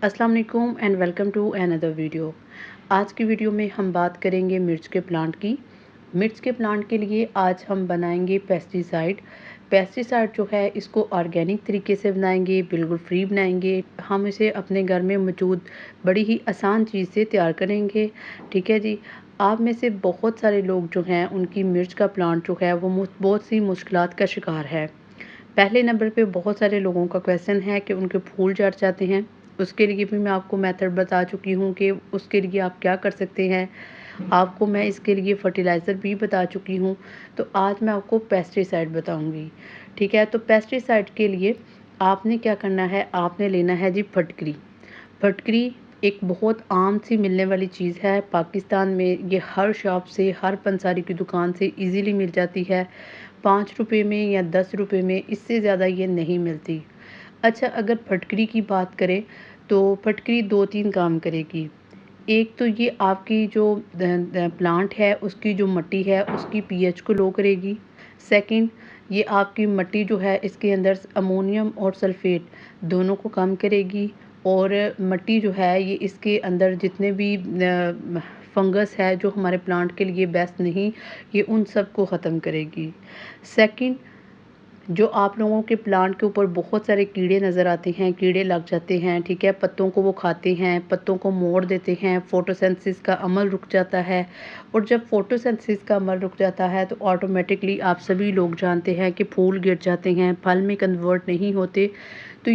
अस्सलाम वालेकुम and welcome to another video. आज की वीडियो में हम बात करेंगे मिर्च के प्लांट की। मिर्च के प्लांट के लिए आज हम बनाएंगे पेस्टिसाइड। पेस्टिसाइड जो है इसको ऑर्गेनिक तरीके से बनाएंगे, बिल्कुल फ्री बनाएंगे। हम इसे अपने घर में मौजूद बड़ी ही आसान चीज़ से तैयार करेंगे। ठीक है जी। आप में से बहुत सारे लोग जो हैं उनकी मिर्च का प्लांट जो है वो बहुत सी मुश्किलात का शिकार है। पहले नंबर पे बहुत सारे लोगों का क्वेश्चन है कि उनके फूल झड़ जाते हैं। उसके लिए भी मैं आपको मेथड बता चुकी हूँ कि उसके लिए आप क्या कर सकते हैं। आपको मैं इसके लिए फर्टिलाइज़र भी बता चुकी हूँ। तो आज मैं आपको पेस्टिसाइड बताऊँगी। ठीक है, तो पेस्टिसाइड के लिए आपने क्या करना है, आपने लेना है जी फटकरी। फटकरी एक बहुत आम सी मिलने वाली चीज़ है पाकिस्तान में। ये हर शॉप से, हर पंसारी की दुकान से इजीली मिल जाती है। 5 रुपए में या 10 रुपए में, इससे ज़्यादा ये नहीं मिलती। अच्छा, अगर फटकरी की बात करें तो फटकरी 2-3 काम करेगी। एक तो ये आपकी जो प्लांट है उसकी जो मिट्टी है उसकी पीएच को लो करेगी। सेकंड, ये आपकी मिट्टी जो है इसके अंदर अमोनियम और सल्फेट दोनों को कम करेगी। और मिट्टी जो है ये इसके अंदर जितने भी फंगस है जो हमारे प्लांट के लिए बेस्ट नहीं, ये उन सब को ख़त्म करेगी। सेकंड, जो आप लोगों के प्लांट के ऊपर बहुत सारे कीड़े नज़र आते हैं, कीड़े लग जाते हैं, ठीक है, पत्तों को वो खाते हैं, पत्तों को मोड़ देते हैं, फोटोसिंथेसिस का अमल रुक जाता है। और जब फोटोसिंथेसिस का अमल रुक जाता है तो ऑटोमेटिकली आप सभी लोग जानते हैं कि फूल गिर जाते हैं, फल में कन्वर्ट नहीं होते। तो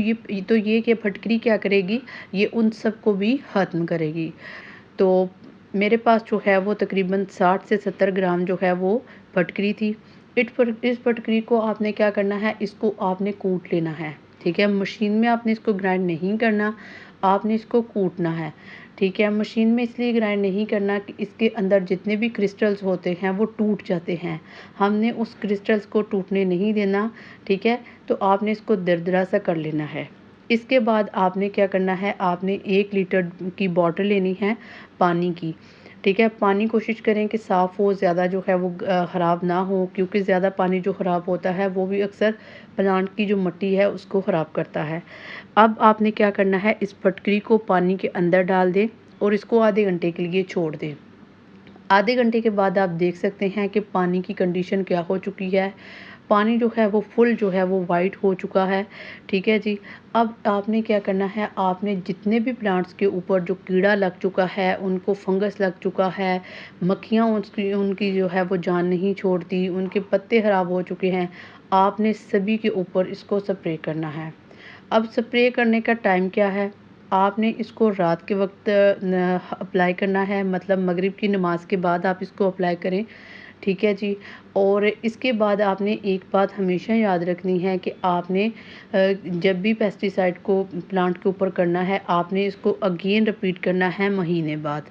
ये कि फटकरी क्या करेगी, ये उन सब को भी ख़त्म करेगी। तो मेरे पास जो है वो तकरीबन 60 से 70 ग्राम जो है वो फटकरी थी। इस फटकरी को आपने क्या करना है, इसको आपने कूट लेना है। ठीक है, मशीन में आपने इसको ग्राइंड नहीं करना, आपने इसको कूटना है। ठीक है, मशीन में इसलिए ग्राइंड नहीं करना कि इसके अंदर जितने भी क्रिस्टल्स होते हैं वो टूट जाते हैं। हमने उस क्रिस्टल्स को टूटने नहीं देना। ठीक है, तो आपने इसको दरदरा सा कर लेना है। इसके बाद आपने क्या करना है, आपने 1 लीटर की बॉटल लेनी है पानी की। ठीक है, पानी कोशिश करें कि साफ़ हो, ज़्यादा जो है वो ख़राब ना हो, क्योंकि ज़्यादा पानी जो ख़राब होता है वो भी अक्सर प्लांट की जो मिट्टी है उसको ख़राब करता है। अब आपने क्या करना है, इस फटकरी को पानी के अंदर डाल दें और इसको आधे घंटे के लिए छोड़ दें। आधे घंटे के बाद आप देख सकते हैं कि पानी की कंडीशन क्या हो चुकी है। पानी जो है वो फुल जो है वो वाइट हो चुका है। ठीक है जी। अब आपने क्या करना है, आपने जितने भी प्लांट्स के ऊपर जो कीड़ा लग चुका है, उनको फंगस लग चुका है, मक्खियाँ उसकी उनकी जो है वो जान नहीं छोड़ती, उनके पत्ते ख़राब हो चुके हैं, आपने सभी के ऊपर इसको स्प्रे करना है। अब स्प्रे करने का टाइम क्या है, आपने इसको रात के वक़्त अप्लाई करना है, मतलब मगरिब की नमाज़ के बाद आप इसको अप्लाई करें। ठीक है जी। और इसके बाद आपने एक बात हमेशा याद रखनी है कि आपने जब भी पेस्टिसाइड को प्लांट के ऊपर करना है, आपने इसको अगेन रिपीट करना है महीने बाद।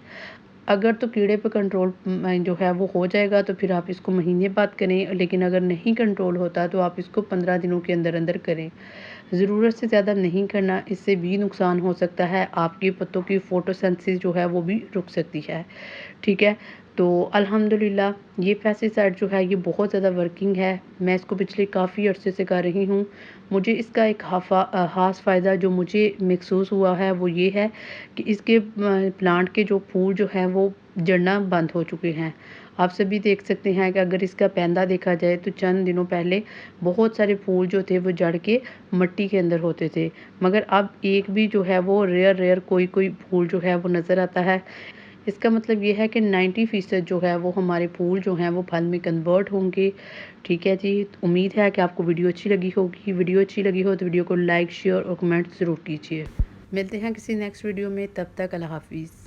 अगर तो कीड़े पे कंट्रोल जो है वो हो जाएगा तो फिर आप इसको महीने बाद करें, लेकिन अगर नहीं कंट्रोल होता तो आप इसको 15 दिनों के अंदर-अंदर करें। ज़रूरत से ज़्यादा नहीं करना, इससे भी नुकसान हो सकता है, आपके पत्तों की फोटोसिंथेसिस जो है वो भी रुक सकती है। ठीक है, तो अल्हम्दुलिल्लाह ये पेस्टिसाइड जो है ये बहुत ज़्यादा वर्किंग है। मैं इसको पिछले काफ़ी अरसे से कर रही हूँ। मुझे इसका एक ख़ास फ़ायदा जो मुझे महसूस हुआ है वो ये है कि इसके प्लांट के जो फूल जो हैं वो झड़ना बंद हो चुके हैं। आप सभी देख सकते हैं कि अगर इसका पैंदा देखा जाए तो चंद दिनों पहले बहुत सारे फूल जो थे वो झड़ के मिट्टी के अंदर होते थे। मगर अब एक भी जो है वो रेयर कोई फूल जो है वो नज़र आता है। इसका मतलब ये है कि 90% जो है वो हमारे फूल जो हैं वो फल में कन्वर्ट होंगे। ठीक है जी, उम्मीद है कि आपको वीडियो अच्छी लगी होगी। वीडियो अच्छी लगी हो तो वीडियो को लाइक, शेयर और कमेंट ज़रूर कीजिए। मिलते हैं किसी नेक्स्ट वीडियो में, तब तक अल्लाह हाफ़िज़।